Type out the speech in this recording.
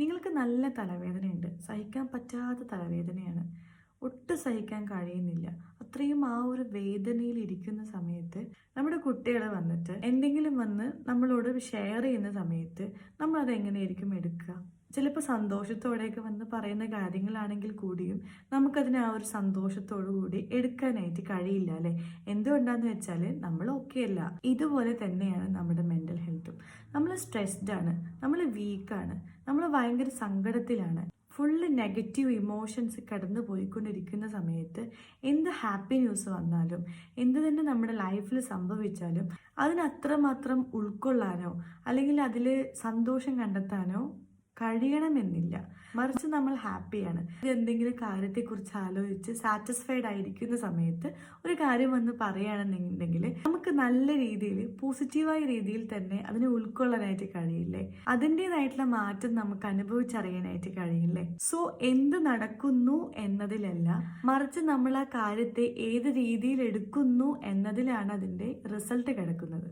നിങ്ങൾക്ക് നല്ല തലവേദനയുണ്ട്, സഹിക്കാൻ പറ്റാത്ത തലവേദനയാണ്, ഒട്ടും സഹിക്കാൻ കഴിയുന്നില്ല. അത്രയും ആ ഒരു വേദനയിൽ ഇരിക്കുന്ന സമയത്ത് നമ്മുടെ കുട്ടികൾ വന്നിട്ട് എന്തെങ്കിലും വന്ന് നമ്മളോട് ഷെയർ ചെയ്യുന്ന സമയത്ത് നമ്മൾ അതെങ്ങനെയായിരിക്കും എടുക്കുക? ചിലപ്പോൾ സന്തോഷത്തോടെയൊക്കെ വന്ന് പറയുന്ന കാര്യങ്ങളാണെങ്കിൽ കൂടിയും നമുക്കതിനെ ആ ഒരു സന്തോഷത്തോടു കൂടി എടുക്കാനായിട്ട് കഴിയില്ല അല്ലേ? എന്തുകൊണ്ടാന്ന് വെച്ചാൽ നമ്മൾ ഓക്കെ അല്ല. ഇതുപോലെ തന്നെയാണ് നമ്മുടെ മെൻ്റൽ ഹെൽത്തും. നമ്മൾ സ്ട്രെസ്ഡ് ആണ്, നമ്മൾ വീക്കാണ്, നമ്മൾ ഭയങ്കര സങ്കടത്തിലാണ്, ഫുള്ള് നെഗറ്റീവ് ഇമോഷൻസ് കടന്നു പോയിക്കൊണ്ടിരിക്കുന്ന സമയത്ത് എന്ത് ഹാപ്പി ന്യൂസ് വന്നാലും എന്ത് തന്നെ നമ്മുടെ ലൈഫിൽ സംഭവിച്ചാലും അതിനത്രമാത്രം ഉൾക്കൊള്ളാനോ അല്ലെങ്കിൽ അതിൽ സന്തോഷം കണ്ടെത്താനോ കഴിയണമെന്നില്ല. മറിച്ച് നമ്മൾ ഹാപ്പിയാണ്, എന്തെങ്കിലും കാര്യത്തെക്കുറിച്ച് ആലോചിച്ച് സാറ്റിസ്ഫൈഡ് ആയിരിക്കുന്ന സമയത്ത് ഒരു കാര്യം വന്ന് പറയുകയാണെന്നുണ്ടെങ്കിൽ നമുക്ക് നല്ല രീതിയിൽ പോസിറ്റീവായ രീതിയിൽ തന്നെ അതിനെ ഉൾക്കൊള്ളാനായിട്ട് കഴിയില്ലേ? അതിൻ്റെതായിട്ടുള്ള മാറ്റം നമുക്ക് അനുഭവിച്ചറിയാനായിട്ട് കഴിയില്ലേ? സോ എന്ത് നടക്കുന്നു എന്നതിലല്ല, മറിച്ച് നമ്മൾ ആ കാര്യത്തെ ഏത് രീതിയിൽ എടുക്കുന്നു എന്നതിലാണ് അതിൻ്റെ റിസൾട്ട് കിടക്കുന്നത്.